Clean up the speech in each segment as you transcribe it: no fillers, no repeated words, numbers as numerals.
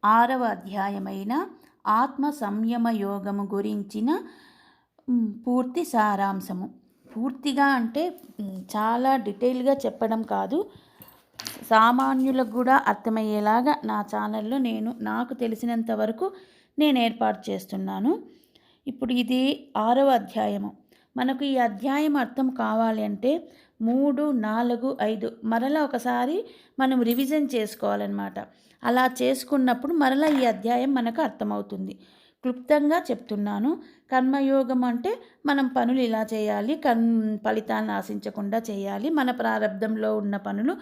6వ అధ్యాయమైన ఆత్మ సంయమ యోగము గురించిన పూర్తి సారాంశము. పూర్తిగా అంటే చాలా డీటెయిల్గా చెప్పడం కాదు, సామాన్యులకు కూడా అర్థమయ్యేలాగా నా ఛానల్లో నాకు తెలిసినంత వరకు నేను ఏర్పాటు చేస్తున్నాను. ఇప్పుడు ఇది 6వ అధ్యాయము. మనకు ఈ అధ్యాయం అర్థం కావాలి అంటే 3, 4, 5 మరలా ఒకసారి మనం రివిజన్ చేసుకోవాలన్నమాట. అలా చేసుకున్నప్పుడు మరలా ఈ అధ్యాయం మనకు అర్థమవుతుంది. క్లుప్తంగా చెప్తున్నాను. కర్మయోగం అంటే మనం పనులు ఇలా చేయాలి, ఫలితాన్ని ఆశించకుండా చేయాలి. మన ప్రారంధంలో ఉన్న పనులు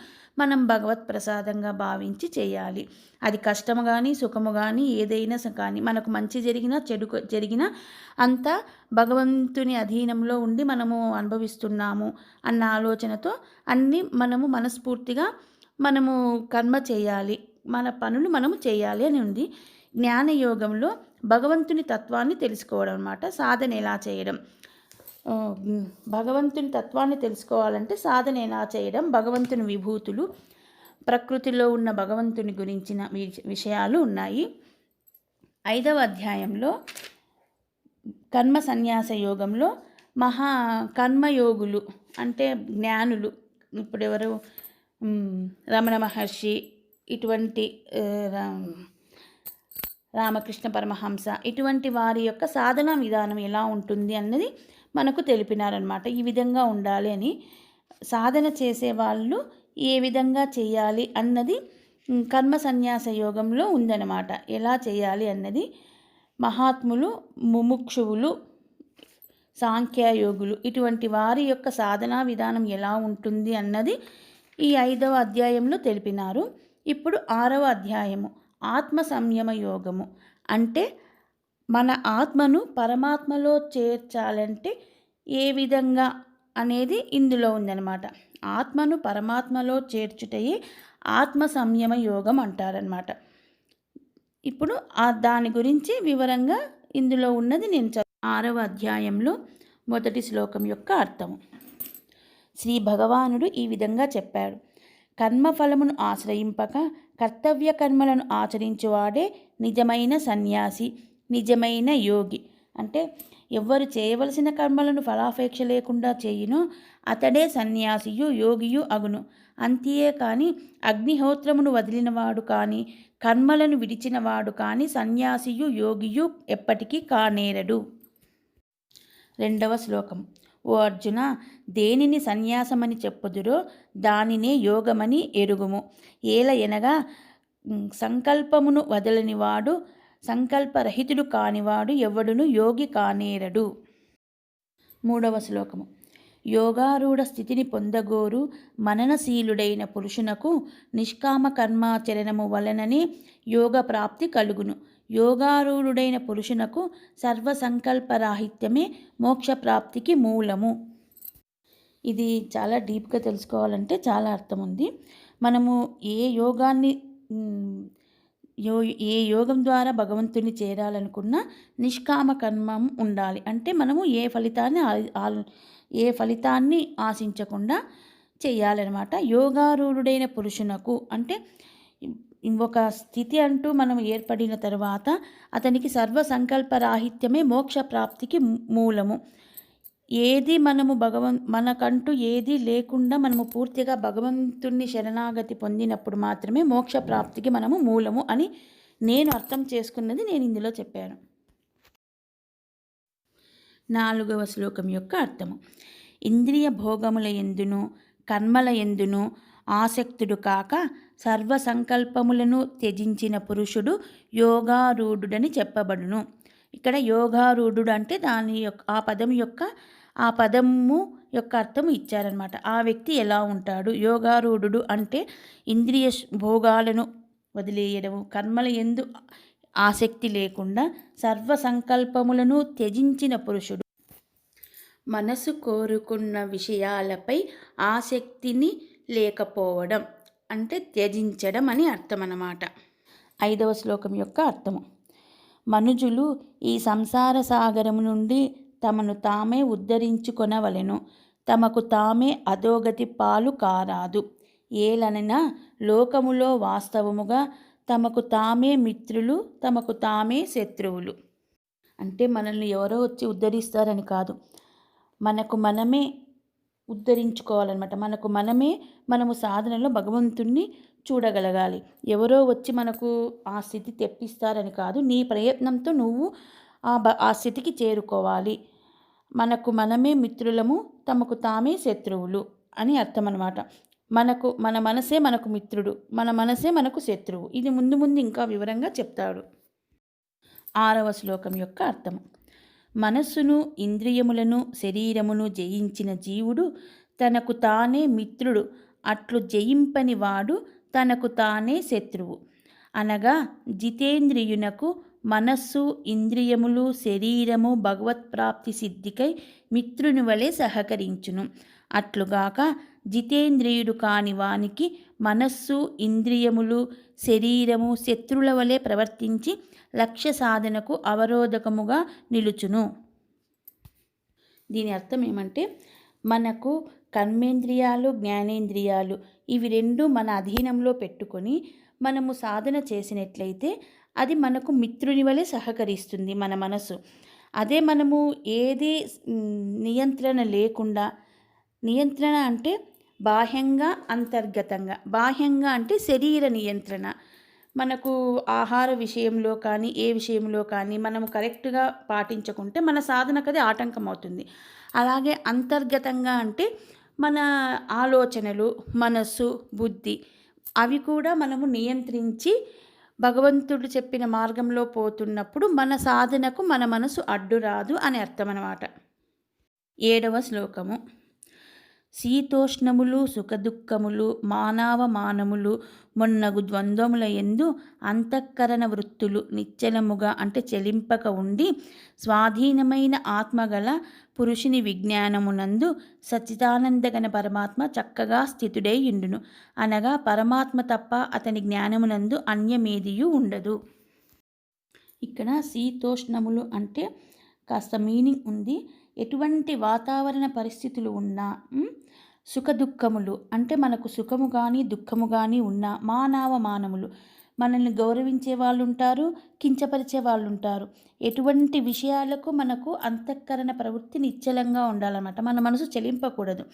మనం భగవత్ ప్రసాదంగా భావించి చేయాలి. అది కష్టము కానీ సుఖము కానీ ఏదైనా కానీ, మనకు మంచి జరిగినా చెడు జరిగినా అంతా భగవంతుని అధీనంలో ఉండి మనము అనుభవిస్తున్నాము అన్న ఆలోచనతో అన్నీ మనము మనస్ఫూర్తిగా కర్మ చేయాలి, మన పనులు మనము చేయాలి అని ఉంది. జ్ఞానయోగంలో భగవంతుని తత్వాన్ని తెలుసుకోవడం అన్నమాట. సాధన ఎలా చేయడం, భగవంతుని తత్వాన్ని తెలుసుకోవాలంటే సాధన ఎలా చేయడం, భగవంతుని విభూతులు, ప్రకృతిలో ఉన్న భగవంతుని గురించిన విషయాలు ఉన్నాయి. 5వ అధ్యాయంలో కర్మ సన్యాస యోగంలో కర్మయోగులు అంటే జ్ఞానులు, ఇప్పుడు ఎవరు రమణ మహర్షి, ఇటువంటి రామకృష్ణ పరమహంస, ఇటువంటి వారి యొక్క సాధన విధానం ఎలా ఉంటుంది అన్నది మనకు తెలిపినారనమాట. ఈ విధంగా ఉండాలి అని, సాధన చేసే వాళ్ళు ఏ విధంగా చేయాలి అన్నది కర్మ సన్యాస యోగంలో ఉందన్నమాట. ఎలా చేయాలి అన్నది మహాత్ములు, ముముక్షువులు, సాంఖ్యయోగులు ఇటువంటి వారి యొక్క సాధనా విధానం ఎలా ఉంటుంది అన్నది ఈ 5వ అధ్యాయంలో తెలిపినారు. ఇప్పుడు 6వ అధ్యాయము ఆత్మ సంయమ యోగము. అంటే మన ఆత్మను పరమాత్మలో చేర్చాలంటే ఏ విధంగా అనేది ఇందులో ఉందన్నమాట. ఆత్మను పరమాత్మలో చేర్చుటయే ఆత్మ సంయమ యోగం అంటారనమాట. ఇప్పుడు దాని గురించి వివరంగా ఇందులో ఉన్నది నేను 6వ అధ్యాయంలో మొదటి శ్లోకం యొక్క అర్థము. శ్రీ భగవానుడు ఈ విధంగా చెప్పాడు. కర్మఫలమును ఆశ్రయింపక కర్తవ్య కర్మలను ఆచరించువాడే నిజమైన సన్యాసి, నిజమైన యోగి. అంటే ఎవ్వరు చేయవలసిన కర్మలను ఫలాపేక్ష లేకుండా చేయునో అతడే సన్యాసియు యోగియు అగును. అంతే కానీ అగ్నిహోత్రమును వదిలినవాడు కానీ కర్మలను విడిచినవాడు కానీ సన్యాసియు యోగియు ఎప్పటికీ కానేరడు. 2వ శ్లోకం. ఓ అర్జున, దేనిని సన్యాసమని చెప్పుదురో దానినే యోగమని ఎరుగుము. ఏలయనగా సంకల్పమును వదలనివాడు, సంకల్పరహితుడు కానివాడు ఎవడును యోగి కానేరడు. 3వ శ్లోకము. యోగారూఢ స్థితిని పొందగోరు మననశీలుడైన పురుషునకు నిష్కామ కర్మాచరణము వలననే యోగ ప్రాప్తి కలుగును. యోగారూఢుడైన పురుషునకు సర్వసంకల్పరాహిత్యమే మోక్షప్రాప్తికి మూలము. ఇది చాలా డీప్గా తెలుసుకోవాలంటే చాలా అర్థం ఉంది. మనము ఏ యోగం ద్వారా భగవంతుని చేరాలనుకున్నా నిష్కామ కర్మం ఉండాలి. అంటే మనము ఏ ఫలితాన్ని ఆశించకుండా చేయాలన్నమాట. యోగారూఢుడైన పురుషునకు అంటే ఒక స్థితి అంటూ మనం ఏర్పడిన తర్వాత అతనికి సర్వసంకల్పరాహిత్యమే మోక్ష ప్రాప్తికి మూలము. ఏది మనకంటూ ఏది లేకుండా మనము పూర్తిగా భగవంతుణ్ణి శరణాగతి పొందినప్పుడు మాత్రమే మోక్ష ప్రాప్తికి మనము మూలము అని నేను అర్థం చేసుకున్నది నేను ఇందులో చెప్పాను. 4వ శ్లోకం యొక్క అర్థము. ఇంద్రియ భోగముల యందును కర్మల యందును ఆసక్తుడు కాక సర్వసంకల్పములను త్యజించిన పురుషుడు యోగారూఢుడని చెప్పబడును. ఇక్కడ యోగారూఢుడు అంటే ఆ పదము యొక్క అర్థము ఇచ్చారనమాట. ఆ వ్యక్తి ఎలా ఉంటాడు? యోగారూఢుడు అంటే ఇంద్రియ భోగాలను వదిలేయడము, కర్మల యందు ఆసక్తి లేకుండా సర్వసంకల్పములను త్యజించిన పురుషుడు. మనసు కోరుకున్న విషయాలపై ఆసక్తిని లేకపోవడం అంటే త్యజించడం అని అర్థం అన్నమాట. 5వ శ్లోకం యొక్క అర్థము. మనుజులు ఈ సంసార సాగరము నుండి తమను తామే ఉద్ధరించుకొనవలెను, తమకు తామే అధోగతి పాలు కారాదు. ఏలనైనా లోకములో వాస్తవముగా తమకు తామే మిత్రులు, తమకు తామే శత్రువులు. అంటే మనల్ని ఎవరో వచ్చి ఉద్ధరిస్తారని కాదు, మనకు మనమే ఉద్ధరించుకోవాలన్నమాట. మనము సాధనలో భగవంతుణ్ణి చూడగలగాలి. ఎవరో వచ్చి మనకు ఆ స్థితి తెప్పిస్తారని కాదు, నీ ప్రయత్నంతో నువ్వు ఆ స్థితికి చేరుకోవాలి. మనకు మనమే మిత్రులము, తమకు తామే శత్రువులు అని అర్థం అన్నమాట. మన మనసే మనకు మిత్రుడు, మన మనసే మనకు శత్రువు. ఇది ముందు ముందు ఇంకా వివరంగా చెప్తాడు. 6వ శ్లోకం యొక్క అర్థం. మనస్సును, ఇంద్రియములను, శరీరమును జయించిన జీవుడు తనకు తానే మిత్రుడు, అట్లు జయింపని వాడు తనకు తానే శత్రువు. అనగా జితేంద్రియునకు మనస్సు, ఇంద్రియములు, శరీరము భగవత్ప్రాప్తి సిద్ధికై మిత్రుని వలె సహకరించును. అట్లుగాక జితేంద్రియుడు కాని వానికి మనస్సు, ఇంద్రియములు, శరీరము శత్రుల వలె ప్రవర్తించి లక్ష్య సాధనకు అవరోధకముగా నిలుచును. దీని అర్థం ఏమంటే, మనకు కర్మేంద్రియాలు, జ్ఞానేంద్రియాలు ఇవి రెండు మన అధీనంలో పెట్టుకొని మనము సాధన చేసినట్లయితే అది మనకు మిత్రుని వలె సహకరిస్తుంది మన మనసు. అదే మనము ఏది నియంత్రణ లేకుండా, నియంత్రణ అంటే బాహ్యంగా, అంతర్గతంగా. బాహ్యంగా అంటే శరీర నియంత్రణ, మనకు ఆహార విషయంలో కానీ ఏ విషయంలో కానీ మనము కరెక్ట్గా పాటించకుంటే మన సాధనకు అది ఆటంకం అవుతుంది. అలాగే అంతర్గతంగా అంటే మన ఆలోచనలు, మనస్సు, బుద్ధి అవి కూడా మనము నియంత్రించి భగవంతుడు చెప్పిన మార్గంలో పోతున్నప్పుడు మన సాధనకు మన మనసు అడ్డు రాదు అని అర్థం అన్నమాట. 7వ శ్లోకము. శీతోష్ణములు, సుఖదుఃఖములు, మానవమానములు మొన్నగు ద్వంద్వముల యందు అంతఃకరణ వృత్తులు నిశ్చలముగా అంటే చెలింపక ఉండి స్వాధీనమైన ఆత్మగల పురుషుని విజ్ఞానమునందు సచ్చిదానందగణ పరమాత్మ చక్కగా స్థితుడై ఉండును. అనగా పరమాత్మ తప్ప అతని జ్ఞానమునందు అన్యమేదియు ఉండదు. ఇక్కడ శీతోష్ణములు అంటే కాస్త మీనింగ్ ఉంది. ఎటువంటి వాతావరణ పరిస్థితులు ఉన్నా, సుఖదుఖములు అంటే మనకు సుఖము కానీ దుఃఖము కానీ ఉన్నా, మానవమానములు మనల్ని గౌరవించే వాళ్ళు ఉంటారు, కించపరిచే వాళ్ళు ఉంటారు. ఎటువంటి విషయాలకు మనకు అంతఃకరణ ప్రవృత్తి నిశ్చలంగా ఉండాలన్నమాట. మన మనసు చెలింపకూడదు.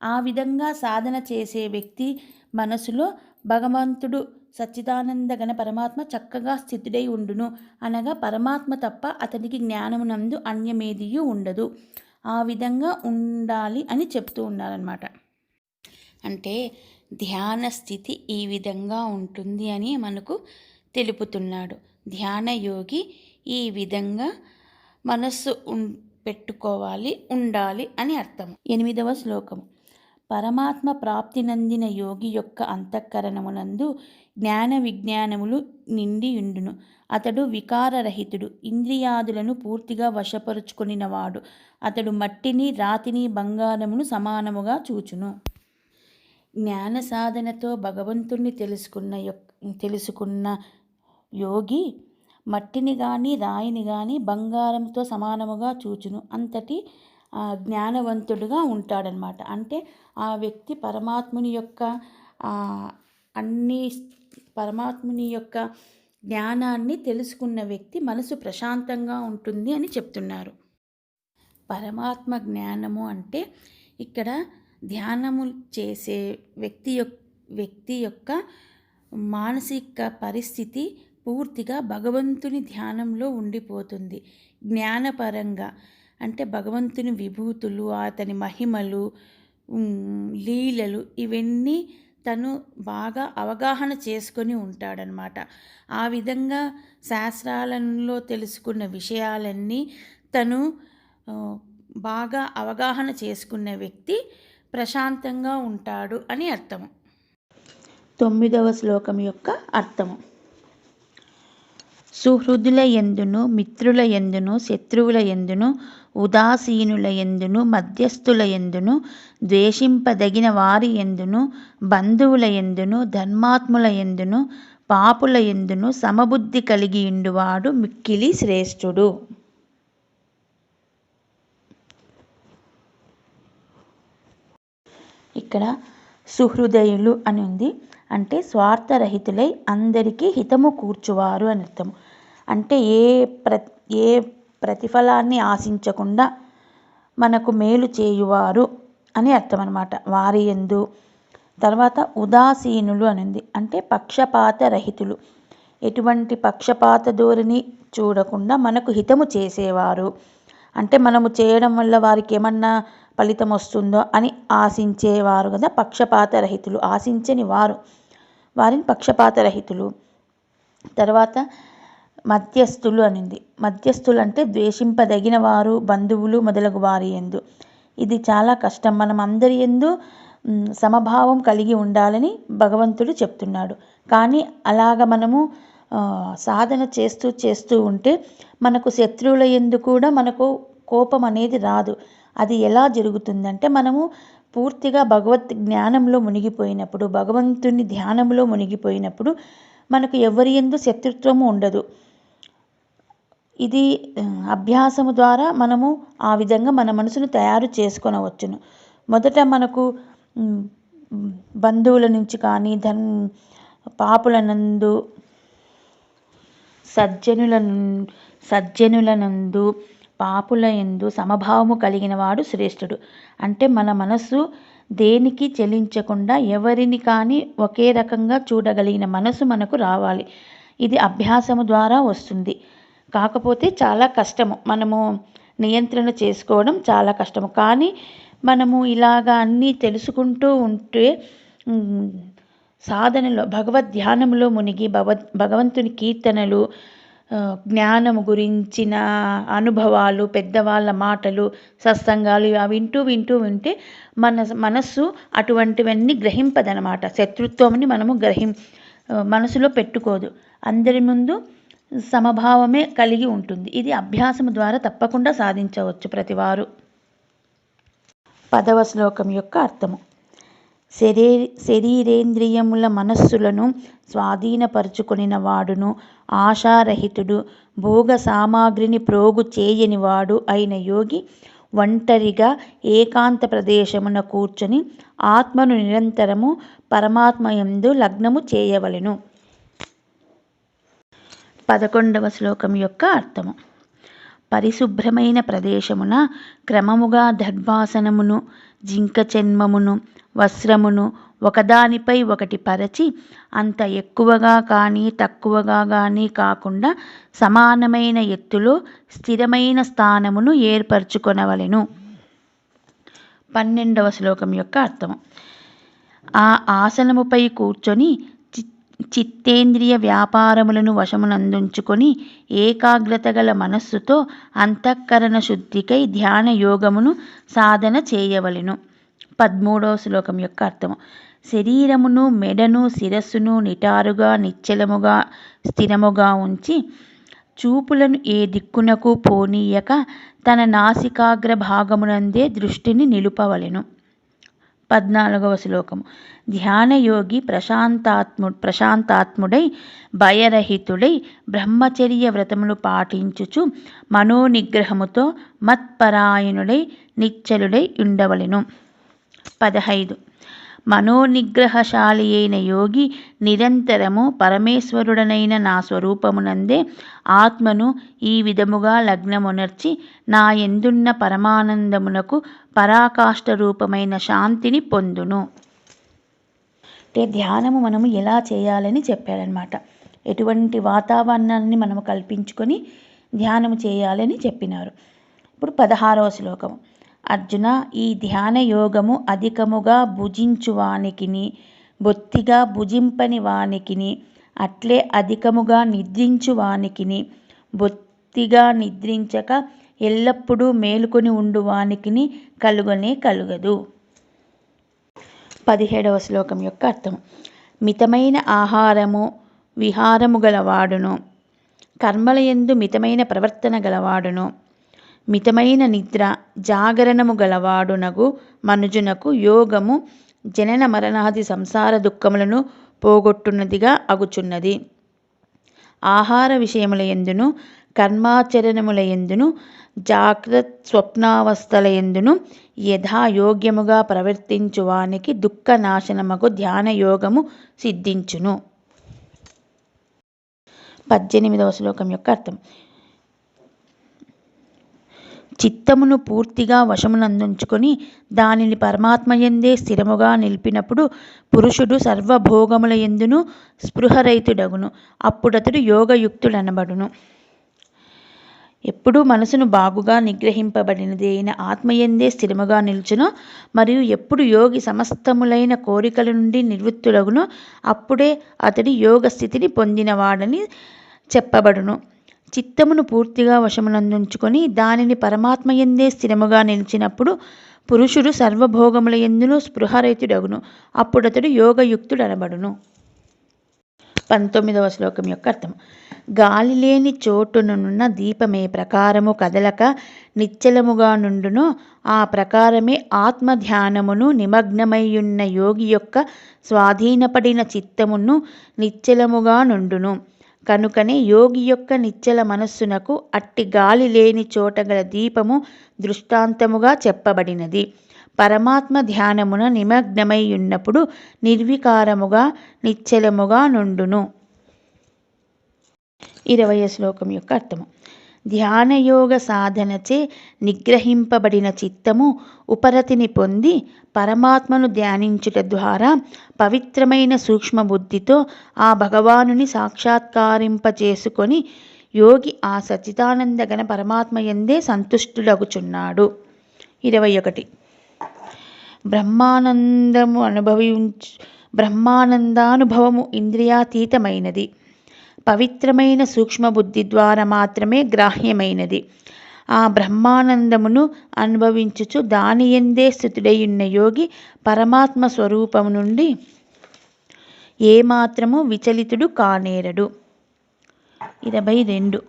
ఆ విధంగా సాధన చేసే వ్యక్తి మనసులో భగవంతుడు సచ్చిదానంద గణ పరమాత్మ చక్కగా స్థితుడై ఉండును. అనగా పరమాత్మ తప్ప అతనికి జ్ఞానమునందు అన్యమేదియు ఉండదు. ఆ విధంగా ఉండాలి అని చెప్తూ ఉన్నారనమాట. అంటే ధ్యాన స్థితి ఈ విధంగా ఉంటుంది అని మనకు తెలుపుతున్నాడు. ధ్యాన యోగి ఈ విధంగా మనస్సు పెట్టుకోవాలి, ఉండాలి అని అర్థం. 8వ శ్లోకం. పరమాత్మ ప్రాప్తి నందిన యోగి యొక్క అంతఃకరణమునందు జ్ఞాన విజ్ఞానములు నిండి ఉండును. అతడు వికారరహితుడు, ఇంద్రియాదులను పూర్తిగా వశపరుచుకొనినవాడు. అతడు మట్టిని, రాతిని, బంగారమును సమానముగా చూచును. జ్ఞాన సాధనతో భగవంతుణ్ణి తెలుసుకున్న యోగి మట్టిని కానీ, రాయిని కానీ బంగారంతో సమానముగా చూచును. అంతటి జ్ఞానవంతుడుగా ఉంటాడనమాట. అంటే ఆ వ్యక్తి పరమాత్ముని యొక్క జ్ఞానాన్ని తెలుసుకున్న వ్యక్తి మనసు ప్రశాంతంగా ఉంటుంది అని చెప్తున్నారు. పరమాత్మ జ్ఞానము అంటే ఇక్కడ ధ్యానము చేసే వ్యక్తి యొక్క మానసిక పరిస్థితి పూర్తిగా భగవంతుని ధ్యానంలో ఉండిపోతుంది. జ్ఞానపరంగా అంటే భగవంతుని విభూతులు, అతని మహిమలు, లీలలు ఇవన్నీ తను బాగా అవగాహన చేసుకొని ఉంటాడనమాట. ఆ విధంగా శాస్త్రాలలో తెలుసుకున్న విషయాలన్నీ తను బాగా అవగాహన చేసుకున్న వ్యక్తి ప్రశాంతంగా ఉంటాడు అని అర్థము. 9వ శ్లోకం యొక్క అర్థము. సుహృదుల యందును, మిత్రుల యందును, శత్రువుల యందును, ఉదాసీనుల యందును, మధ్యస్థుల యందును, ద్వేషింపదగిన వారి యందును, బంధువుల యందును, ధర్మాత్ముల యందును, పాపుల యందును సమబుద్ధి కలిగి ఉండువాడు మిక్కిలి శ్రేష్ఠుడు. ఇక్కడ సుహృదయులు అని ఉంది. అంటే స్వార్థరహితులై అందరికీ హితము కూర్చువారు అని అర్థము. అంటే ఏ ప్రతిఫలాన్ని ఆశించకుండా మనకు మేలు చేయువారు అని అర్థం అన్నమాట. వారి యందు. తర్వాత ఉదాసీనులు అనింది, అంటే పక్షపాత రహితులు, ఎటువంటి పక్షపాత ధోరణి చూడకుండా మనకు హితము చేసేవారు. అంటే మనము చేయడం వల్ల వారికి ఏమన్నా ఫలితం వస్తుందో అని ఆశించేవారు కదా, పక్షపాత రహితులు. ఆశించని వారిని పక్షపాత రహితులు. తర్వాత మధ్యస్థులు అనింది. మధ్యస్థులు అంటే ద్వేషింపదగిన వారు, బంధువులు మొదలగు వారి యందు. ఇది చాలా కష్టం. మనం అందరి యందు సమభావం కలిగి ఉండాలని భగవంతుడు చెప్తున్నాడు. కానీ అలాగ మనము సాధన చేస్తూ ఉంటే మనకు శత్రువుల యందు కూడా మనకు కోపం అనేది రాదు. అది ఎలా జరుగుతుందంటే మనము పూర్తిగా భగవత్ జ్ఞానంలో మునిగిపోయినప్పుడు, భగవంతుని ధ్యానంలో మునిగిపోయినప్పుడు మనకు ఎవరి యందు శత్రుత్వము ఉండదు. ఇది అభ్యాసము ద్వారా మనము ఆ విధంగా మన మనసును తయారు చేసుకొనవచ్చును. మొదట మనకు బంధువుల నుంచి కానీ పాపులనందు సజ్జనులనందు పాపుల యందు సమభావము కలిగిన వాడు శ్రేష్ఠుడు. అంటే మన మనస్సు దేనికి చెలించకుండా ఎవరిని కానీ ఒకే రకంగా చూడగలిగిన మనసు మనకు రావాలి. ఇది అభ్యాసము ద్వారా వస్తుంది. కాకపోతే చాలా కష్టము. మనము నియంత్రణ చేసుకోవడం చాలా కష్టము. కానీ మనము ఇలాగా అన్నీ తెలుసుకుంటూ ఉంటే సాధనలో భగవద్ధ్యానంలో మునిగి భగవంతుని కీర్తనలు, జ్ఞానము గురించిన అనుభవాలు, పెద్దవాళ్ళ మాటలు, సత్సంగాలు వింటూ ఉంటే మన మనస్సు అటువంటివన్నీ గ్రహింపదనమాట. శత్రుత్వంని మనము మనసులో పెట్టుకోదు. అందరి ముందు సమభావమే కలిగి ఉంటుంది. ఇది అభ్యాసం ద్వారా తప్పకుండా సాధించవచ్చు ప్రతివారు. 10వ శ్లోకం యొక్క అర్థము. శరీరేంద్రియముల మనస్సులను స్వాధీనపరుచుకొనిన వాడును, ఆశారహితుడు, భోగ సామాగ్రిని ప్రోగు చేయనివాడు అయిన యోగి ఒంటరిగా ఏకాంత ప్రదేశమున కూర్చొని ఆత్మను నిరంతరము పరమాత్మయందు లగ్నము చేయవలెను. 11వ శ్లోకం యొక్క అర్థము. పరిశుభ్రమైన ప్రదేశమున క్రమముగా దర్భాసనమును, జింక చర్మమును, వస్త్రమును ఒకదానిపై ఒకటి పరచి, అంత ఎక్కువగా కానీ తక్కువగా కానీ కాకుండా సమానమైన ఎత్తులో స్థిరమైన స్థానమును ఏర్పరచుకొనవలెను. 12వ శ్లోకం యొక్క అర్థము. ఆ ఆసనముపై కూర్చొని చిత్తేంద్రియ వ్యాపారములను వశమునందుంచుకొని ఏకాగ్రత గల మనస్సుతో అంతఃకరణ శుద్ధికై ధ్యాన యోగమును సాధన చేయవలెను. 13వ శ్లోకం యొక్క అర్థము. శరీరమును, మెడను, శిరస్సును నిటారుగా నిశ్చలముగా స్థిరముగా ఉంచి చూపులను ఏ దిక్కునకు పోనీయక తన నాసికాగ్ర భాగమునందే దృష్టిని నిలుపవలెను. 14వ శ్లోకము. ధ్యానయోగి ప్రశాంతాత్ముడై భయరహితుడై బ్రహ్మచర్య వ్రతములు పాటించుచు మనోనిగ్రహముతో మత్పరాయణుడై నిశ్చలుడై ఉండవలెను. 15. మనోనిగ్రహశాలి అయిన యోగి నిరంతరము పరమేశ్వరుడనైన నా స్వరూపమునందే ఆత్మను ఈ విధముగా లగ్నమునర్చి నా యందున్న పరమానందమునకు పరాకాష్ఠ రూపమైన శాంతిని పొందును. అంటే ధ్యానము మనము ఎలా చేయాలని చెప్పారనమాట. ఎటువంటి వాతావరణాన్ని మనము కల్పించుకొని ధ్యానము చేయాలని చెప్పినారు. ఇప్పుడు 16వ శ్లోకము. అర్జున, ఈ ధ్యాన యోగము అధికముగా భుజించువానికిని బొత్తిగా భుజింపని వానికిని అట్లే అధికముగా నిద్రించువానికిని బొత్తిగా నిద్రించక ఎల్లప్పుడూ మేలుకొని ఉండువానికిని కలుగదు. 17వ శ్లోకం యొక్క అర్థం. మితమైన ఆహారము విహారము గలవాడును, కర్మలయందు మితమైన ప్రవర్తన గలవాడును, మితమైన నిద్ర జాగరణము గలవాడునగు మనుజునకు యోగము జనన మరణాది సంసార దుఃఖములను పోగొట్టున్నదిగా అగుచున్నది. ఆహార విషయముల యందును కర్మాచరణముల యందును జాగ్రత్త స్వప్నావస్థల ఎందును యథాయోగ్యముగా ప్రవర్తించువానికి దుఃఖ నాశనమగు ధ్యాన యోగము సిద్ధించును. 18వ శ్లోకం యొక్క అర్థం. చిత్తమును పూర్తిగా వశమునందుంచుకొని దానిని పరమాత్మయందే స్థిరముగా నిలిపినప్పుడు పురుషుడు సర్వభోగముల యందును స్పృహరహితుడగును. అప్పుడతడు యోగయుక్తుడనబడును. ఎప్పుడు మనసును బాగుగా నిగ్రహింపబడినది అయిన ఆత్మయందే స్థిరముగా నిల్చునో, మరియు ఎప్పుడు యోగి సమస్తములైన కోరికల నుండి నివృత్తుడగునో అప్పుడే అతడి యోగ స్థితిని పొందినవాడని చెప్పబడును. చిత్తమును పూర్తిగా వశమునందుంచుకొని దానిని పరమాత్మయందే స్థిరముగా నిలిచినప్పుడు పురుషుడు సర్వభోగముల యందును స్పృహరహితుడగును. అప్పుడతడు యోగయుక్తుడనబడును. 19వ శ్లోకం యొక్క అర్థం. గాలి లేని చోటునున్న దీపమే ప్రకారము కదలక నిశ్చలముగా నుండునో ఆ ప్రకారమే ఆత్మధ్యానమును నిమగ్నమైయున్న యోగి యొక్క స్వాధీనపడిన చిత్తమును నిశ్చలముగా నుండును. కనుకనే యోగి యొక్క నిశ్చల మనస్సునకు అట్టి గాలి లేని చోట గల దీపము దృష్టాంతముగా చెప్పబడినది. పరమాత్మ ధ్యానమున నిమగ్నమై ఉన్నప్పుడు నిర్వికారముగా నిశ్చలముగా నుండును. 20వ శ్లోకం యొక్క అర్థము. ధ్యానయోగ సాధనచే నిగ్రహింపబడిన చిత్తము ఉపరతిని పొంది పరమాత్మను ధ్యానించుట ద్వారా పవిత్రమైన సూక్ష్మబుద్ధితో ఆ భగవానుని సాక్షాత్కారింపచేసుకొని యోగి ఆ సచ్చిదానందగణ పరమాత్మయందే సంతుష్టుడగుచున్నాడు. 21. బ్రహ్మానందానుభవము ఇంద్రియాతీతమైనది. పవిత్రమైన సూక్ష్మబుద్ధి ద్వారా మాత్రమే గ్రాహ్యమైనది. ఆ బ్రహ్మానందమును అనుభవించుచు దానియందే స్థితుడైయున్న యోగి పరమాత్మ స్వరూపము నుండి ఏమాత్రము విచలితుడు కానేరడు. 22.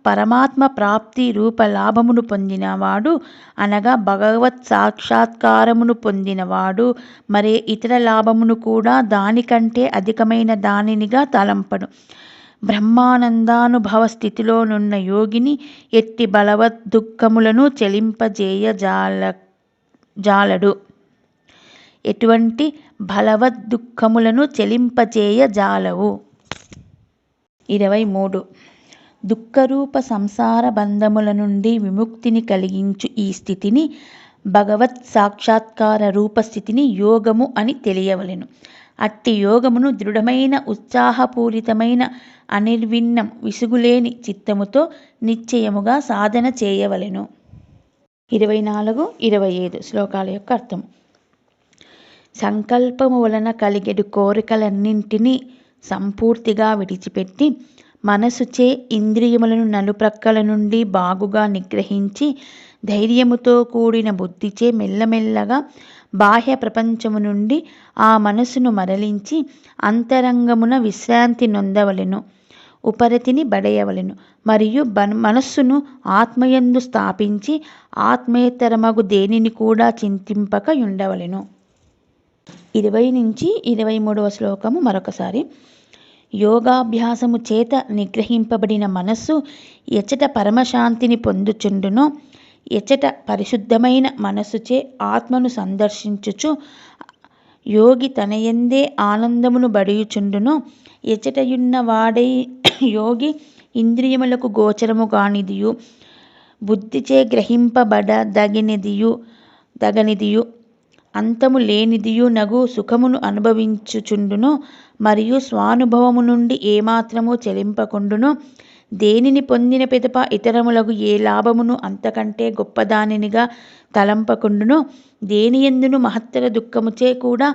పరమాత్మ ప్రాప్తి రూపలాభమును పొందినవాడు అనగా భగవత్ సాక్షాత్కారమును పొందినవాడు మరే ఇతర లాభమును కూడా దానికంటే అధికమైన దానినిగా తలంపడు. బ్రహ్మానందానుభవ స్థితిలోనున్న యోగిని ఎట్టి బలవద్ దుఃఖములను చెలింపజేయజాలడు. ఎటువంటి బలవద్ దుఃఖములను చెలింపజేయజాలవు. 23. దుఃఖరూప సంసార బంధముల నుండి విముక్తిని కలిగించు ఈ స్థితిని భగవత్ సాక్షాత్కార రూపస్థితిని యోగము అని తెలియవలెను. అట్టి యోగమును దృఢమైన ఉత్సాహపూరితమైన అనిర్విన్నం విసుగులేని చిత్తముతో నిశ్చయముగా సాధన చేయవలెను. 24, 25 శ్లోకాల యొక్క అర్థం. సంకల్పము వలన కలిగెడు కోరికలన్నింటినీ సంపూర్తిగా విడిచిపెట్టి మనసుచే ఇంద్రియములను నలుప్రక్కల నుండి బాగుగా నిగ్రహించి ధైర్యముతో కూడిన బుద్ధిచే మెల్లమెల్లగా బాహ్య ప్రపంచము నుండి ఆ మనసును మరలించి అంతరంగమున విశ్రాంతి నొందవలెను. ఉపరతిని బడయవలెను మరియు మనస్సును ఆత్మయందు స్థాపించి ఆత్మేతరమగు దేనిని కూడా చింతింపక ఉండవలెను. 20 నుంచి 23వ శ్లోకము మరొకసారి. యోగాభ్యాసము చేత నిగ్రహింపబడిన మనస్సు ఎచట పరమశాంతిని పొందుచుండునో, ఎచట పరిశుద్ధమైన మనస్సుచే ఆత్మను సందర్శించుచు యోగి తనయందే ఆనందమును బడియుచుండునో, ఎచటయున్న వాడై యోగి ఇంద్రియములకు గోచరము కానిదియు బుద్ధిచే గ్రహింపబడదగనిదియు అంతము లేనిదియు నగు సుఖమును అనుభవించుచుండునో, మరియు స్వానుభవము నుండి ఏమాత్రము చెలింపకుండునో, దేనిని పొందిన పిదప ఇతరములకు ఏ లాభమును అంతకంటే గొప్పదానినిగా తలంపకుండునో, దేనియందును మహత్తర దుఃఖముచే కూడా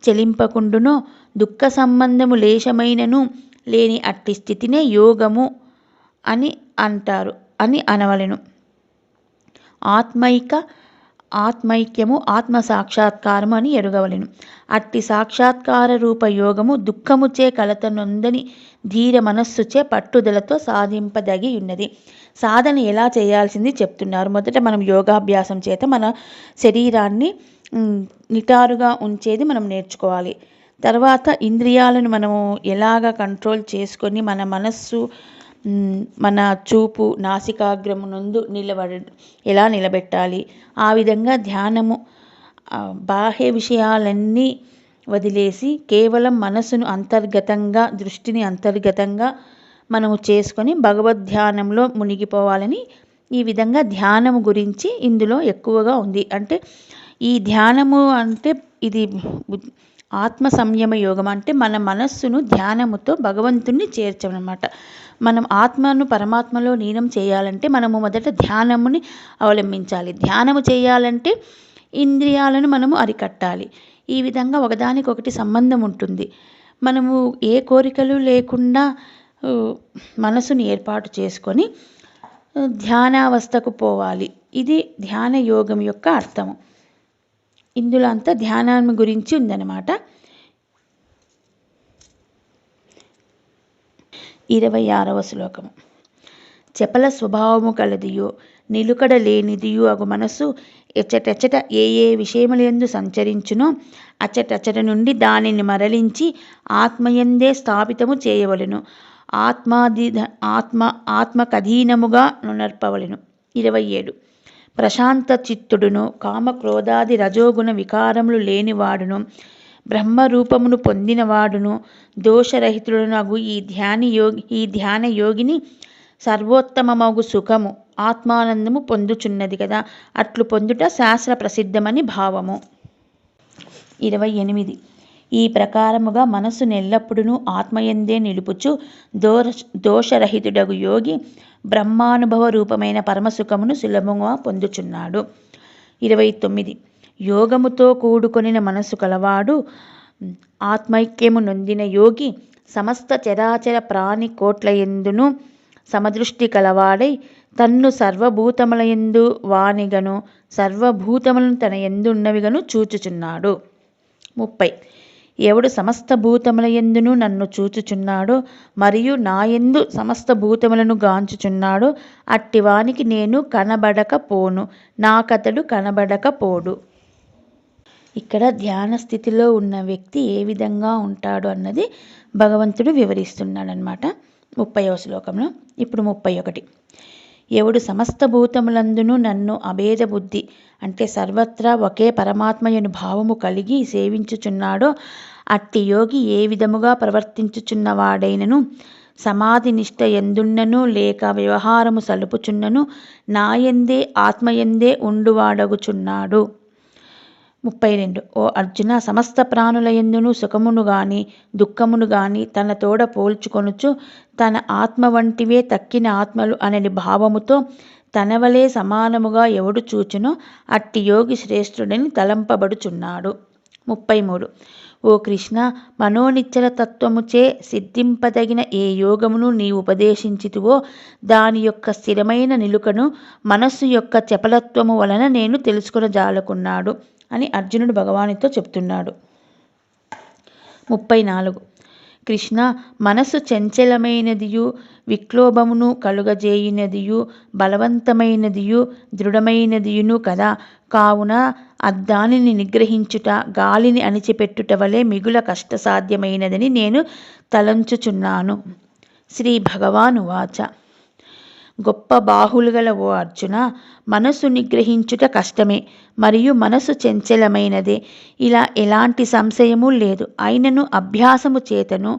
చెలింపకుండునో, దుఃఖ సంబంధము లేశమైనను లేని అట్టి స్థితినే యోగము అని అంటారు అని అనవలెను. ఆత్మైక్యము ఆత్మ సాక్షాత్కారము అని ఎరుగవలెను. అట్టి సాక్షాత్కార రూప యోగము దుఃఖముచే కలత నొందని ధీర మనస్సుచే పట్టుదలతో సాధింపదగి ఉన్నది. సాధన ఎలా చేయాల్సింది చెప్తున్నారు. మొదట మనం యోగాభ్యాసం చేత మన శరీరాన్ని నిటారుగా ఉంచేది మనం నేర్చుకోవాలి. తర్వాత ఇంద్రియాలను మనము ఎలాగ కంట్రోల్ చేసుకొని మన మనస్సు మన చూపు నాసికాగ్రము నందు ఎలా నిలబెట్టాలి, ఆ విధంగా ధ్యానము బాహ్య విషయాలన్నీ వదిలేసి కేవలం మనసును అంతర్గతంగా, దృష్టిని అంతర్గతంగా మనము చేసుకొని భగవద్ధ్యానంలో మునిగిపోవాలని ఈ విధంగా ధ్యానము గురించి ఇందులో ఎక్కువగా ఉంది. అంటే ఈ ధ్యానము అంటే ఇది ఆత్మ సంయమ యోగం, అంటే మన మనస్సును ధ్యానముతో భగవంతుణ్ణి చేర్చమన్నమాట. మనం ఆత్మను పరమాత్మలో లీనం చేయాలంటే మనము మొదట ధ్యానముని అవలంబించాలి. ధ్యానము చేయాలంటే ఇంద్రియాలను మనము అరికట్టాలి. ఈ విధంగా ఒకదానికొకటి సంబంధం ఉంటుంది. మనము ఏ కోరికలు లేకుండా మనసుని ఏర్పాటు చేసుకొని ధ్యానావస్థకు పోవాలి. ఇది ధ్యాన యోగం యొక్క అర్థము. ఇందులో అంతా ధ్యానం గురించి ఉందన్నమాట. 26వ శ్లోకము. చపల స్వభావము కలదియో నిలుకడ లేనిదియు అగు మనసు ఎచ్చటెచ్చట ఏ ఏ విషయములందు సంచరించునో అచ్చటచ్చట నుండి దానిని మరలించి ఆత్మయందే స్థాపితము చేయవలెను. ఆత్మకధీనముగా నర్పవలెను. 27. ప్రశాంత చిత్తుడును కామక్రోధాది రజోగుణ వికారములు లేనివాడును బ్రహ్మరూపమును పొందినవాడును దోషరహితుడునగు ఈ ధ్యాన యోగిని సర్వోత్తమమగు సుఖము ఆత్మానందము పొందుచున్నది కదా, అట్లు పొందుట శాస్త్ర ప్రసిద్ధమని భావము. 28. ఈ ప్రకారముగా మనసు నెల్లప్పుడును ఆత్మయందే నిలుపుచు దోషరహితుడగు యోగి బ్రహ్మానుభవ రూపమైన పరమసుఖమును సులభంగా పొందుచున్నాడు. 29. యోగముతో కూడుకొనిన మనసు కలవాడు ఆత్మైక్యము నొందిన యోగి సమస్త చరాచర ప్రాణి కోట్లయందును సమదృష్టి కలవాడై తన్ను సర్వభూతములయందు వానిగను సర్వభూతములను తన యందున్నవిగను చూచుచున్నాడు. 30. ఎవడు సమస్త భూతములయందును నన్ను చూచుచున్నాడో మరియు నాయందు సమస్త భూతములను గాంచుచున్నాడో అట్టివానికి నేను కనబడకపోను, నాకతడు కనబడకపోడు. ఇక్కడ ధ్యాన స్థితిలో ఉన్న వ్యక్తి ఏ విధంగా ఉంటాడు అన్నది భగవంతుడు వివరిస్తున్నాడనమాట 30వ శ్లోకంలో. ఇప్పుడు 31. ఎవడు సమస్త భూతములందును నన్ను అభేద బుద్ధి అంటే సర్వత్రా ఒకే పరమాత్మయను భావము కలిగి సేవించుచున్నాడో అట్టి యోగి ఏ విధముగా ప్రవర్తించుచున్నవాడైనను సమాధి నిష్ట ఎందున్నను లేక వ్యవహారము సలుపుచున్నను నాయందే ఆత్మయందే ఉండువాడగుచున్నాడు. 32. ఓ అర్జున, సమస్త ప్రాణుల యందును సుఖమును గాని దుఃఖమును గాని తన తోడ పోల్చుకొనుచు తన ఆత్మ వంటివే తక్కిన ఆత్మలు అనని భావముతో తనవలే సమానముగా ఎవడు చూచునో అట్టి యోగి శ్రేష్ఠుడని తలంపబడుచున్నాడు. 33. ఓ కృష్ణ, మనోనిశ్చల తత్వముచే సిద్ధింపదగిన ఏ యోగమును నీవు ఉపదేశించితివో దాని యొక్క స్థిరమైన నిలుకను మనస్సు యొక్క చపలత్వము వలన నేను తెలుసుకొనజాలకున్నాడు అని అర్జునుడు భగవానుడితో చెప్తున్నాడు. 34. కృష్ణ, మనసు చంచలమైనదియు విక్లోభమును కలుగజేయునదియు బలవంతమైనదియు దృఢమైనదియును కదా, కావున అద్దానిని నిగ్రహించుట గాలిని అణిచిపెట్టుట వలె మిగుల కష్టసాధ్యమైనదని నేను తలంచుచున్నాను. శ్రీ భగవానువాచ. గొప్ప బాహులు గల ఓ అర్జున, మనసు నిగ్రహించుట కష్టమే మరియు మనసు చంచలమైనదే, ఇలా ఎలాంటి సంశయము లేదు. అయినను అభ్యాసము చేతను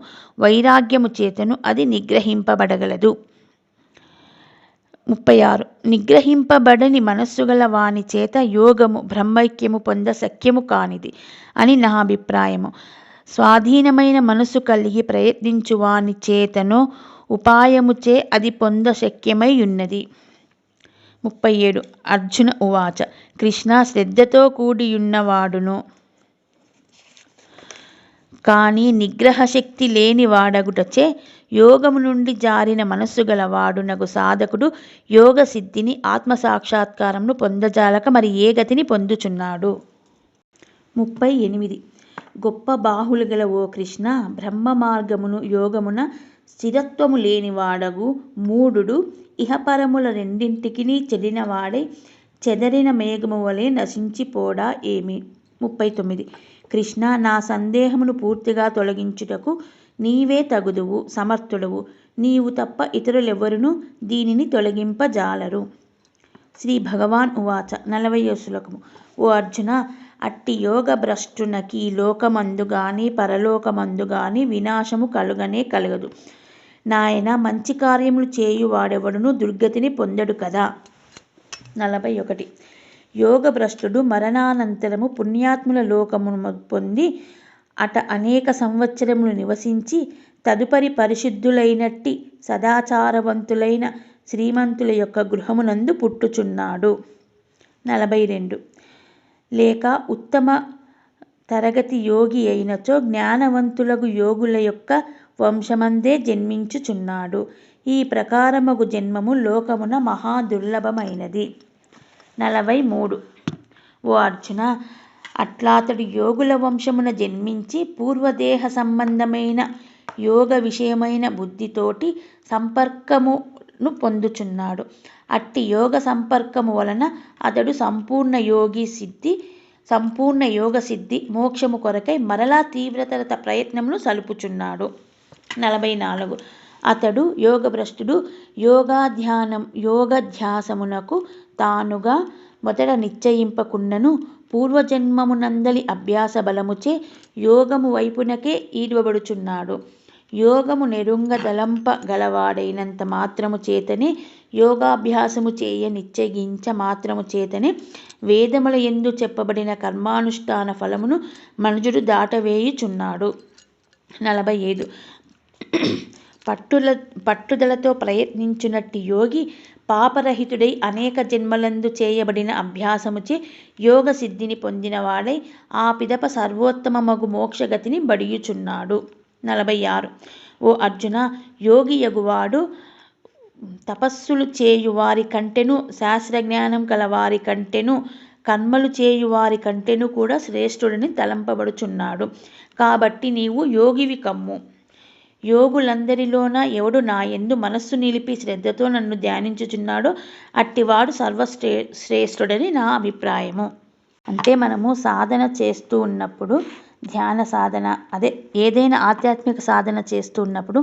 వైరాగ్యము చేతను అది నిగ్రహింపబడగలదు. 36. నిగ్రహింపబడని మనస్సు గల వాని చేత యోగము బ్రహ్మైక్యము పొంద శక్యము కానిది అని నా అభిప్రాయము. స్వాధీనమైన మనసు కలిగి ప్రయత్నించు వాని చేతను ఉపాయముచే అది పొంద శక్యమై ఉన్నది. 37. అర్జున ఉవాచ. కృష్ణ, శ్రద్ధతో కూడియున్నవాడును కానీ నిగ్రహశక్తి లేని వాడగుటచే యోగము నుండి జారిన మనస్సు గల వాడునగు సాధకుడు యోగ సిద్ధిని ఆత్మసాక్షాత్కారమును పొందజాలక మరి ఏ గతిని పొందుచున్నాడు. 38. గొప్ప బాహులు గల ఓ కృష్ణ, బ్రహ్మ మార్గమును యోగమున స్థిరత్వము లేనివాడగు మూఢుడు ఇహపరముల రెండింటికిని చెడినవాడై చెదరిన మేఘము వలె నశించిపోడా ఏమి. 39. కృష్ణ, నా సందేహమును పూర్తిగా తొలగించుటకు నీవే తగుదువు, సమర్థుడవు. నీవు తప్ప ఇతరులెవ్వరునూ దీనిని తొలగింపజాలరు. శ్రీ భగవాన్ ఉవాచ. 40వ శ్లోకము. ఓ అర్జున, అట్టి యోగ భ్రష్టునకి లోకమందు గాని పరలోకమందు గాని వినాశము కలుగనే కలగదు. నాయన, మంచి కార్యములు చేయువాడెవడును దుర్గతిని పొందడు కదా. 41. యోగ భ్రష్టుడు మరణానంతరము పుణ్యాత్ముల లోకమును పొంది అట అనేక సంవత్సరములు నివసించి తదుపరి పరిశుద్ధులైనట్టి సదాచారవంతులైన శ్రీమంతుల యొక్క గృహమునందు పుట్టుచున్నాడు. 42. లేక ఉత్తమ తరగతి యోగి అయినచో జ్ఞానవంతులగు యోగుల యొక్క వంశమందే జన్మించుచున్నాడు. ఈ ప్రకారమగు జన్మము లోకమున మహా దుర్లభమైనది. 43. ఓ అర్జున, అట్లాతడు యోగుల వంశమున జన్మించి పూర్వదేహ సంబంధమైన యోగ విషయమైన బుద్ధితోటి సంపర్కమును పొందుచున్నాడు. అట్టి యోగ సంపర్కము వలన అతడు సంపూర్ణ యోగ సిద్ధి మోక్షము కొరకై మరలా తీవ్రతర ప్రయత్నమును సలుపుచున్నాడు. 44. అతడు యోగభ్రష్టుడు యోగధ్యాసమునకు తానుగా మొదట నిశ్చయింపకున్నను పూర్వజన్మమునందలి అభ్యాస బలముచే యోగము వైపునకే ఈడ్వబడుచున్నాడు. యోగము నెరుంగ దలంప గలవాడైనంత మాత్రము చేతనే, యోగాభ్యాసము చేయ నిశ్చయించ మాత్రము చేతనే వేదముల యందు చెప్పబడిన కర్మానుష్ఠాన ఫలమును మనుజుడు దాటవేయుచున్నాడు. 45. పట్టుదలతో ప్రయత్నించునట్టి యోగి పాపరహితుడై అనేక జన్మలందు చేయబడిన అభ్యాసముచే యోగ సిద్ధిని పొందినవాడై ఆ పిదప సర్వోత్తమమగు మోక్షగతిని బడియుచున్నాడు. 46. ఓ అర్జున, యోగి యగువాడు తపస్సులు చేయువారి కంటెను, శాస్త్రజ్ఞానం కలవారి కంటెను, కర్మలు చేయువారి కంటెను కూడా శ్రేష్ఠుడని తలంపబడుచున్నాడు. కాబట్టి నీవు యోగివి కమ్ము. యోగులందరిలోన ఎవడు నాయందు మనస్సు నిలిపి శ్రద్ధతో నన్ను ధ్యానించుచున్నాడో అట్టివాడు శ్రేష్ఠుడని నా అభిప్రాయము. అంటే మనము సాధన చేస్తూ ఉన్నప్పుడు, ధ్యాన సాధన ఏదైనా ఆధ్యాత్మిక సాధన చేస్తూ ఉన్నప్పుడు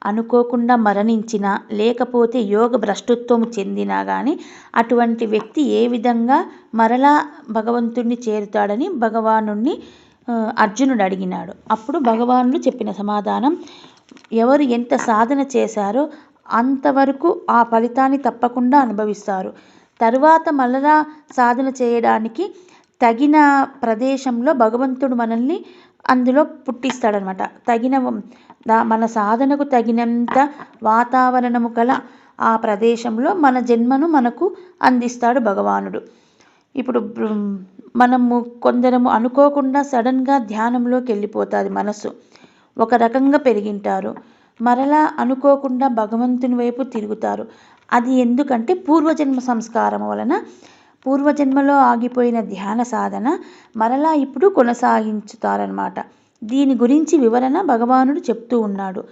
అనుకోకుండా మరణించినా లేకపోతే యోగ భ్రష్టత్వము చెందినా కానీ అటువంటి వ్యక్తి ఏ విధంగా మరలా భగవంతుణ్ణి చేరుతాడని భగవానుణ్ణి అర్జునుడు అడిగినాడు. అప్పుడు భగవానుడు చెప్పిన సమాధానం, ఎవరు ఎంత సాధన చేశారో అంతవరకు ఆ ఫలితాన్ని తప్పకుండా అనుభవిస్తారు. తరువాత మళ్ళా సాధన చేయడానికి తగిన ప్రదేశంలో భగవంతుడు మనల్ని అందులో పుట్టిస్తాడనమాట. మన సాధనకు తగినంత వాతావరణము గల ఆ ప్రదేశంలో మన జన్మను మనకు అందిస్తాడు భగవానుడు. ఇప్పుడు మనము కొందరము అనుకోకుండా సడన్గా ధ్యానంలోకి వెళ్ళిపోతుంది మనసు. ఒక రకంగా పెరిగింటారు, మరలా అనుకోకుండా భగవంతుని వైపు తిరుగుతారు. అది ఎందుకంటే పూర్వజన్మ సంస్కారం వలన పూర్వజన్మలో ఆగిపోయిన ధ్యాన సాధన మరలా ఇప్పుడు కొనసాగించుతారనమాట. దీని గురించి వివరణ భగవానుడు చెప్తూ ఉన్నాడు.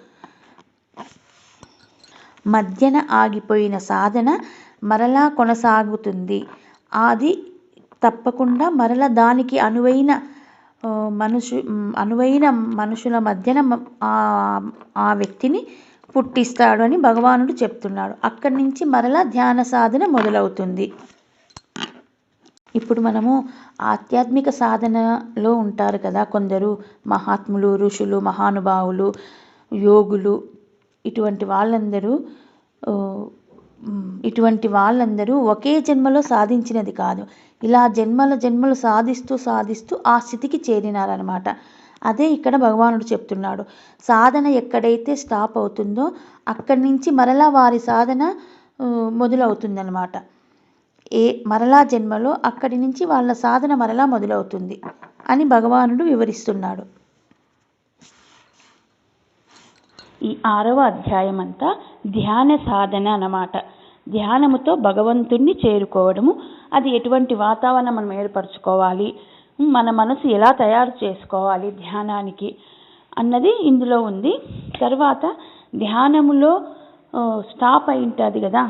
మధ్యన ఆగిపోయిన సాధన మరలా కొనసాగుతుంది. అది తప్పకుండా మరలా దానికి అనువైన మనుషుల మధ్యన ఆ వ్యక్తిని పుట్టిస్తాడు అని భగవానుడు చెప్తున్నాడు. అక్కడి నుంచి మరలా ధ్యాన సాధన మొదలవుతుంది. ఇప్పుడు మనము ఆధ్యాత్మిక సాధనలో ఉంటారు కదా కొందరు మహాత్ములు, ఋషులు, మహానుభావులు, యోగులు. ఇటువంటి వాళ్ళందరూ ఒకే జన్మలో సాధించినది కాదు. ఇలా జన్మలు సాధిస్తూ ఆ స్థితికి చేరినారనమాట. అదే ఇక్కడ భగవానుడు చెప్తున్నాడు. సాధన ఎక్కడైతే స్టాప్ అవుతుందో అక్కడి నుంచి మరలా వారి సాధన మొదలవుతుందన్నమాట. మరలా జన్మలో అక్కడి నుంచి వాళ్ళ సాధన మరలా మొదలవుతుంది అని భగవానుడు వివరిస్తున్నాడు. ఈ 6వ అధ్యాయం అంతా ధ్యాన సాధన అన్నమాట. ధ్యానముతో భగవంతుణ్ణి చేరుకోవడము, అది ఎటువంటి వాతావరణం మనం ఏర్పరచుకోవాలి, మన మనసు ఎలా తయారు చేసుకోవాలి ధ్యానానికి అన్నది ఇందులో ఉంది. తర్వాత ధ్యానములో స్టాప్ అయి ఉంటుంది కదా,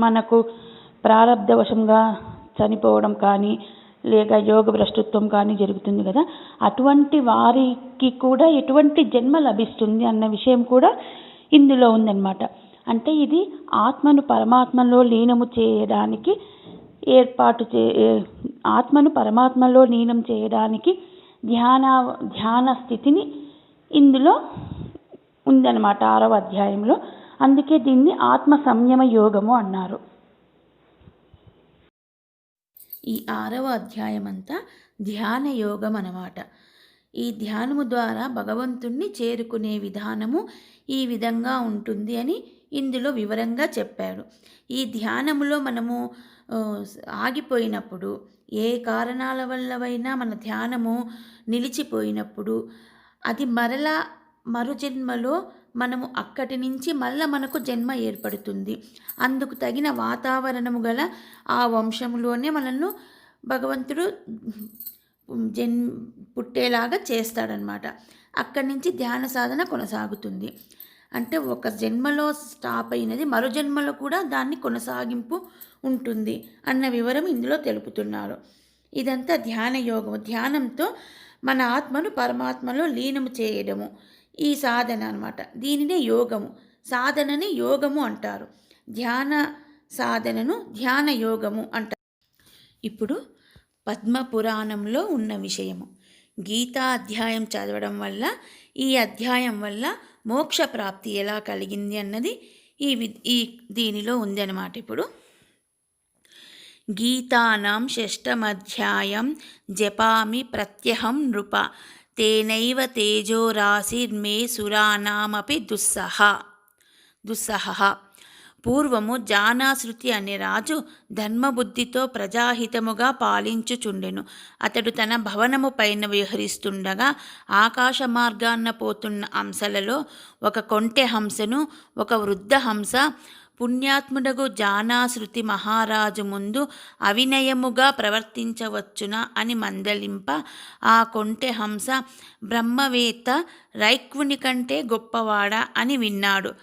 మనకు ప్రారబ్ధవశంగా చనిపోవడం కానీ లేక యోగ భ్రష్టత్వం కానీ జరుగుతుంది కదా, అటువంటి వారికి కూడా ఎటువంటి జన్మ లభిస్తుంది అన్న విషయం కూడా ఇందులో ఉందన్నమాట. అంటే ఇది ఆత్మను పరమాత్మలో లీనము చేయడానికి ఆత్మను పరమాత్మలో లీనం చేయడానికి ధ్యాన స్థితిని ఇందులో ఉందన్నమాట 6వ అధ్యాయంలో. అందుకే దీన్ని ఆత్మ సంయమ యోగము అన్నారు. ఈ 6వ అధ్యాయం అంతా ధ్యాన యోగం అన్నమాట. ఈ ధ్యానము ద్వారా భగవంతుణ్ణి చేరుకునే విధానము ఈ విధంగా ఉంటుంది అని ఇందులో వివరంగా చెప్పాడు. ఈ ధ్యానములో మనము ఆగిపోయినప్పుడు, ఏ కారణాల వల్లవైనా మన ధ్యానము నిలిచిపోయినప్పుడు, అది మరు జన్మలో మనము అక్కడి నుంచి మళ్ళీ మనకు జన్మ ఏర్పడుతుంది. అందుకు తగిన వాతావరణము గల ఆ వంశంలోనే మనల్ని భగవంతుడు పుట్టేలాగా చేస్తాడనమాట. అక్కడి నుంచి ధ్యాన సాధన కొనసాగుతుంది. అంటే ఒక జన్మలో స్టాప్ అయినది మరో జన్మలో కూడా దాన్ని కొనసాగింపు ఉంటుంది అన్న వివరం ఇందులో తెలుపుతున్నారు. ఇదంతా ధ్యాన యోగము. ధ్యానంతో మన ఆత్మను పరమాత్మలో లీనము చేయడము ఈ సాధన అన్నమాట. దీనినే యోగము, సాధనని యోగము అంటారు. ధ్యాన సాధనను ధ్యాన యోగము అంటారు. ఇప్పుడు పద్మపురాణంలో ఉన్న విషయము. గీతా అధ్యాయం చదవడం వల్ల, ఈ అధ్యాయం వల్ల మోక్ష ప్రాప్తి ఎలా కలిగింది అన్నది దీనిలో ఉంది అన్నమాట. ఇప్పుడు గీతానాం 6థమధ్యాయం జపామి ప్రత్యహం నృప తేనైవ తేజోరాశిర్మే సురానామపి దుస్సహ. పూర్వము జానాశ్రుతి అనే రాజు ధర్మబుద్ధితో ప్రజాహితముగా పాలించుచుండెను. అతడు తన భవనము పైన విహరిస్తుండగా ఆకాశ మార్గాన్న పోతున్న హంసలలో ఒక కొంటె హంసను, ఒక వృద్ధ హంస పుణ్యాత్ముడగు జానాశ్రుతి మహారాజు ముందు అవినయముగా ప్రవర్తించవచ్చునా అని మందలింప, ఆ కొంటె హంస బ్రహ్మవేత్త రైక్వుని కంటే గొప్పవాడా అని విన్నాడు.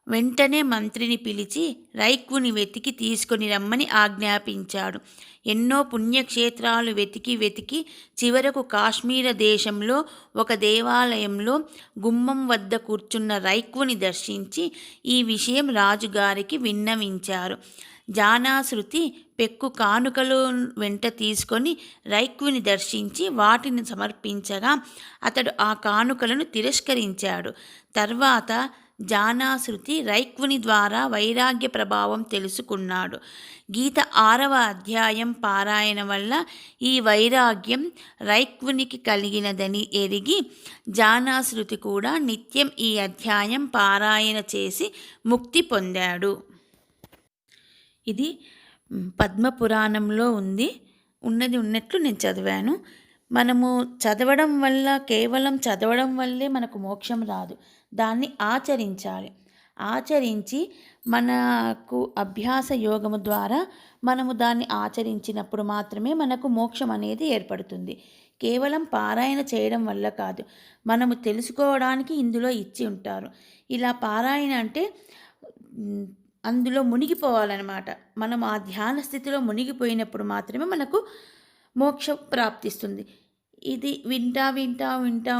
వెంటనే మంత్రిని పిలిచి రైక్వుని వెతికి తీసుకొని రమ్మని ఆజ్ఞాపించాడు. ఎన్నో పుణ్యక్షేత్రాలు వెతికి చివరకు కాశ్మీర దేశంలో ఒక దేవాలయంలో గుమ్మం వద్ద కూర్చున్న రైక్వుని దర్శించి ఈ విషయం రాజుగారికి విన్నవించారు. జానాశ్రుతి పెక్కు కానుకలు వెంట తీసుకొని రైక్వుని దర్శించి వాటిని సమర్పించగా అతడు ఆ కానుకలను తిరస్కరించాడు. తర్వాత జానాశ్రుతి రైక్వుని ద్వారా వైరాగ్య ప్రభావం తెలుసుకున్నాడు. గీత 6వ అధ్యాయం పారాయణ వల్ల ఈ వైరాగ్యం రైక్వునికి కలిగినదని ఎరిగి జానాశ్రుతి కూడా నిత్యం ఈ అధ్యాయం పారాయణ చేసి ముక్తి పొందాడు. ఇది పద్మపురాణంలో ఉన్నది ఉన్నట్లు నేను చదివాను. మనము చదవడం వల్ల, కేవలం చదవడం వల్లే మనకు మోక్షం రాదు. దాన్ని ఆచరించాలి. ఆచరించి మనకు అభ్యాస యోగము ద్వారా మనము దాన్ని ఆచరించినప్పుడు మాత్రమే మనకు మోక్షం అనేది ఏర్పడుతుంది. కేవలం పారాయణ చేయడం వల్ల కాదు, మనము తెలుసుకోవడానికి ఇందులో ఇచ్చి ఉంటారు. ఇలా పారాయణ అంటే అందులో మునిగిపోవాలన్నమాట. మనం ఆ ధ్యాన స్థితిలో మునిగిపోయినప్పుడు మాత్రమే మనకు మోక్షం ప్రాప్తిస్తుంది. ఇది వింటా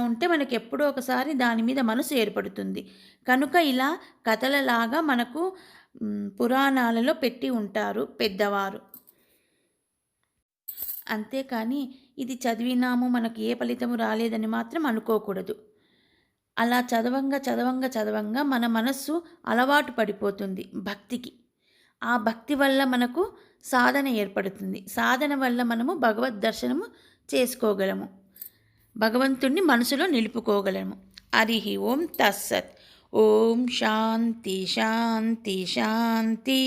ఉంటే మనకు ఎప్పుడో ఒకసారి దాని మీద మనసు ఏర్పడుతుంది. కనుక ఇలా కథలలాగా మనకు పురాణాలలో పెట్టి ఉంటారు పెద్దవారు. అంతేకాని ఇది చదివినాము మనకు ఏ ఫలితము రాలేదని మాత్రం అనుకోకూడదు. అలా చదవంగా మన మనస్సు అలవాటు పడిపోతుంది భక్తికి. ఆ భక్తి వల్ల మనకు సాధన ఏర్పడుతుంది. సాధన వల్ల మనము భగవద్ దర్శనము చేసుకోగలము, భగవంతుణ్ణి మనసులో నిలుపుకోగలము. హరి ఓం తస్సత్. ఓం శాంతి శాంతి శాంతి.